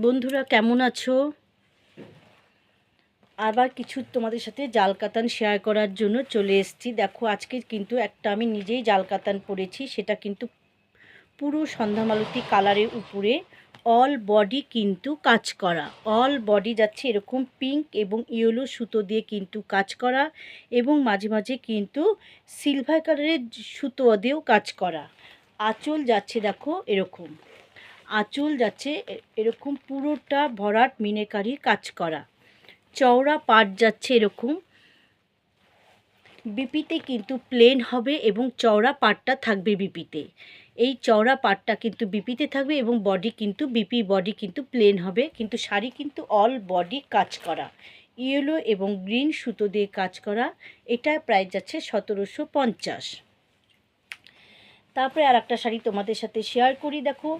বন্ধুরা কেমন আছো? আবার কিছু তোমাদের সাথে জাল কাতান শেয়ার করার জন্য চলে এসেছি। দেখো আজকে কিন্তু একটা আমি নিজেই জাল কাতান পরেছি, সেটা কিন্তু পুরো সন্ধ্যামালতি কালারের উপরে অল বডি কিন্তু কাজ করা। অল বডি যাচ্ছে এরকম পিঙ্ক এবং ইয়েলো সুতো দিয়ে কিন্তু কাজ করা, এবং মাঝে মাঝে কিন্তু সিলভার কালারের সুতো দিয়েও কাজ করা। আঁচল যাচ্ছে দেখো এরকম, আঁচল যাচ্ছে এরকম পুরোটা ভরাট মিনাকারি কাজ করা। চওড়া পাট যাচ্ছে এরকম, বিপিতে কিন্তু প্লেন হবে এবং চওড়া পাটটা থাকবে বিপিতে। এই চওড়া পাটটা কিন্তু বিপিতে থাকবে এবং বডি কিন্তু বিপি বডি কিন্তু প্লেন হবে, কিন্তু শাড়ি কিন্তু অল বডি কাজ করা, ইয়েলো এবং গ্রিন সুতো দিয়ে কাজ করা। এটা প্রাইস যাচ্ছে 1750। তারপরে আর একটা শাড়ি তোমাদের সাথে শেয়ার করি। দেখো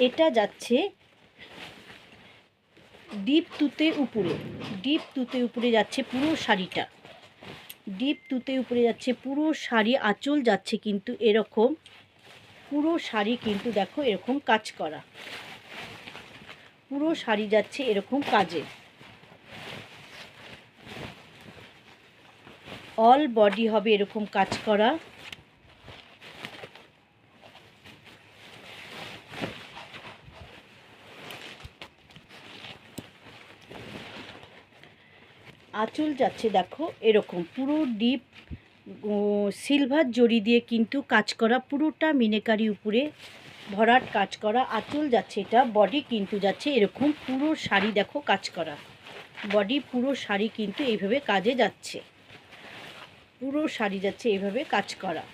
এটা যাচ্ছে ডিপ তুতে উপরে, ডিপ তুতে উপরে যাচ্ছে পুরো শাড়িটা, ডিপ তুতে উপরে যাচ্ছে পুরো শাড়ি। আঁচল যাচ্ছে কিন্তু এরকম, পুরো শাড়ি কিন্তু দেখো এরকম কাজ করা, পুরো শাড়ি যাচ্ছে এরকম কাজে। অল বডি হবে এরকম কাজ করা। আঁচল যাচ্ছে দেখো এরকম পুরো ডিপ সিলভার জড়ি দিয়ে কিন্তু কাজ করা, পুরোটা মিনাকারি উপরে ভরাট কাজ করা। আঁচল যাচ্ছে এটা, বডি কিন্তু যাচ্ছে এরকম পুরো শাড়ি দেখো কাজ করা, বডি পুরো শাড়ি কিন্তু এইভাবে কাজে যাচ্ছে, পুরো শাড়ি যাচ্ছে এইভাবে কাজ করা,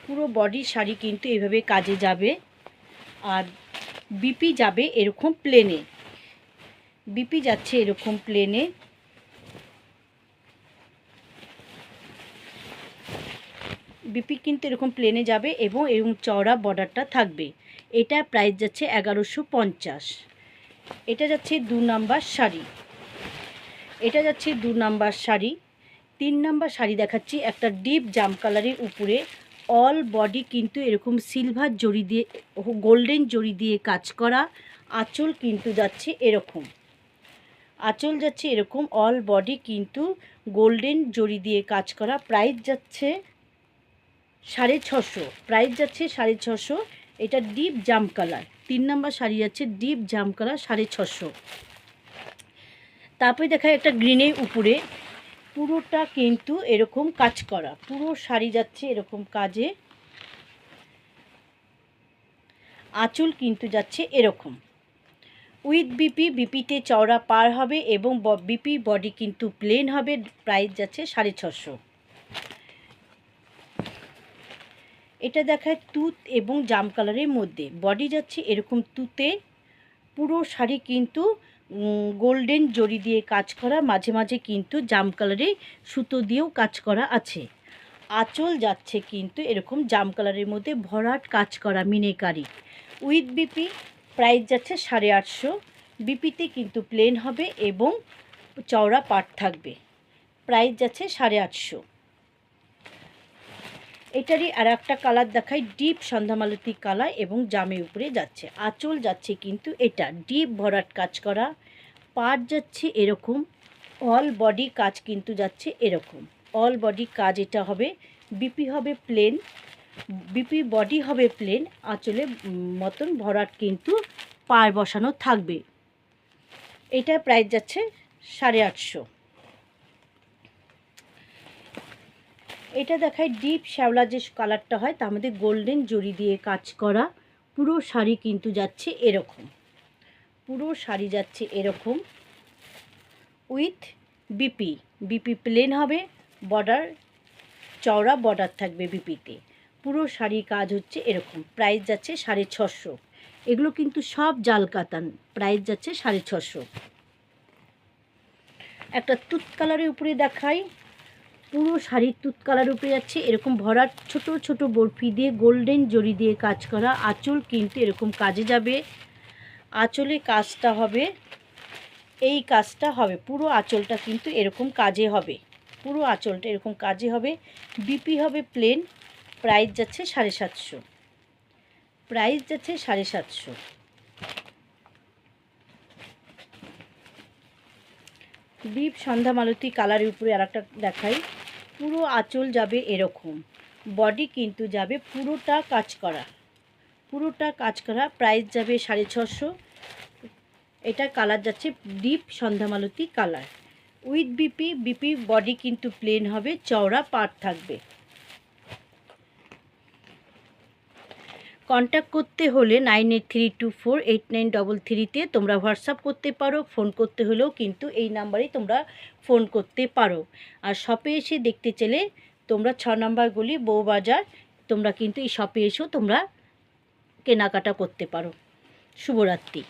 পুরো বডি শাড়ি কিন্তু এইভাবে কাজে যাবে। আর বিপি যাবে এরকম প্লেনে, বিপি যাচ্ছে এরকম প্লেনে, বিপি কিন্তু এরকম প্লেনে যাবে এবং এরকম চওড়া বর্ডারটা থাকবে। এটা প্রাইস যাচ্ছে 1150। এটা যাচ্ছে 2 নাম্বার শাড়ি, এটা যাচ্ছে 2 নাম্বার শাড়ি। 3 নাম্বার শাড়ি দেখাচ্ছি, একটা ডিপ জাম কালারের উপরে অল বডি কিন্তু এরকম সিলভার জড়ি দিয়ে গোল্ডেন জড়ি দিয়ে কাজ করা। আঁচল কিন্তু যাচ্ছে এরকম, আঁচল যাচ্ছে এরকম, অল বডি কিন্তু গোল্ডেন জড়ি দিয়ে কাজ করা। প্রাইস যাচ্ছে 650, প্রাইস যাচ্ছে 650। এটা ডিপ জাম কালার, 3 নাম্বার শাড়ি যাচ্ছে ডিপ জাম কালার 650। তারপরে দেখায় একটা গ্রিনের উপরে পুরোটা কিন্তু এরকম কাজ করা, পুরো শাড়ি যাচ্ছে এরকম কাজে। আঁচল কিন্তু যাচ্ছে এরকম উইথ বিপি, বিপিতে চওড়া পার হবে এবং বিপি বডি কিন্তু প্লেন হবে। প্রাইস যাচ্ছে 650। এটা দেখায় তুত এবং জাম কালারের মধ্যে, বডি যাচ্ছে এরকম তুতে, পুরো শাড়ি কিন্তু গোল্ডেন জড়ি দিয়ে কাজ করা, মাঝে মাঝে কিন্তু জাম কালারের সুতো দিয়েও কাজ করা আছে। আঁচল যাচ্ছে কিন্তু এরকম জাম কালারের মধ্যে ভরাট কাজ করা মিনাকারি উইথ বিপি। প্রাইস যাচ্ছে 850। বিপিতে কিন্তু প্লেন হবে এবং চওড়া পাট থাকবে। প্রাইস যাচ্ছে 850। এটারই আর একটা কালার দেখাই, ডিপ সন্ধ্যামালতি কালার এবং জামের উপরে যাচ্ছে। আঁচল যাচ্ছে কিন্তু এটা ডিপ ভরাট কাজ করা, পাট যাচ্ছে এরকম, অল বডি কাজ কিন্তু যাচ্ছে এরকম, অল বডি কাজ এটা হবে। বিপি হবে প্লেন, বিপি বডি হবে প্লেন, আঁচলে মতন ভরাট কিন্তু পায়ে বসানো থাকবে। এটার প্রাইস যাচ্ছে 850। এটা দেখায় ডিপ শ্যাওলা যে কালারটা হয় তার মধ্যে গোল্ডেন জড়ি দিয়ে কাজ করা, পুরো শাড়ি কিন্তু যাচ্ছে এরকম, পুরো শাড়ি যাচ্ছে এরকম উইথ বিপি, বিপি প্লেন হবে, বর্ডার চওড়া বর্ডার থাকবে বিপিতে। পুরো শাড়ি কাজ হচ্ছে এরকম। প্রাইস যাচ্ছে 650। এগুলো কিন্তু সব জাল কাতান, প্রাইস যাচ্ছে 650। একটা তুত কালারের উপরে দেখাই, পুরো শাড়ির তুত কালারের উপরে যাচ্ছে এরকম ভরাট ছোট ছোট বরফি দিয়ে গোল্ডেন জড়ি দিয়ে কাজ করা। আঁচল কিন্তু এরকম কাজে যাবে, আঁচলে কাজটা হবে, এই কাজটা হবে, পুরো আঁচলটা কিন্তু এরকম কাজে হবে, পুরো আঁচলটা এরকম কাজে হবে। বিপি হবে প্লেন, প্রাইস যাচ্ছে 750। প্রাইস যাচ্ছে 750। ডিপ সন্ধ্যা মালতী কালারের উপরে আর একটা দেখাই। পুরো আঁচল যাবে এরকম, বডি কিন্তু যাবে পুরোটা কাজ করা, প্রাইস যাবে 650। এটা কালার যাচ্ছে deep Sandhya Malati colour with BP body কিন্তু প্লেন হবে, চওড়া পাড় থাকবে। কন্ট্যাক্ট করতে হলে 9832489333 তোমরা হোয়াটসঅ্যাপ করতে পারো, ফোন করতে হলেও কিন্তু এই নাম্বারেই তোমরা ফোন করতে পারো। আর শপে এসে দেখতে চাইলে তোমরা 6 নম্বর গলি বউবাজার, তোমরা কিন্তু এই শপে এসেও তোমরা কেনাকাটা করতে পারো। শুভরাত্রি।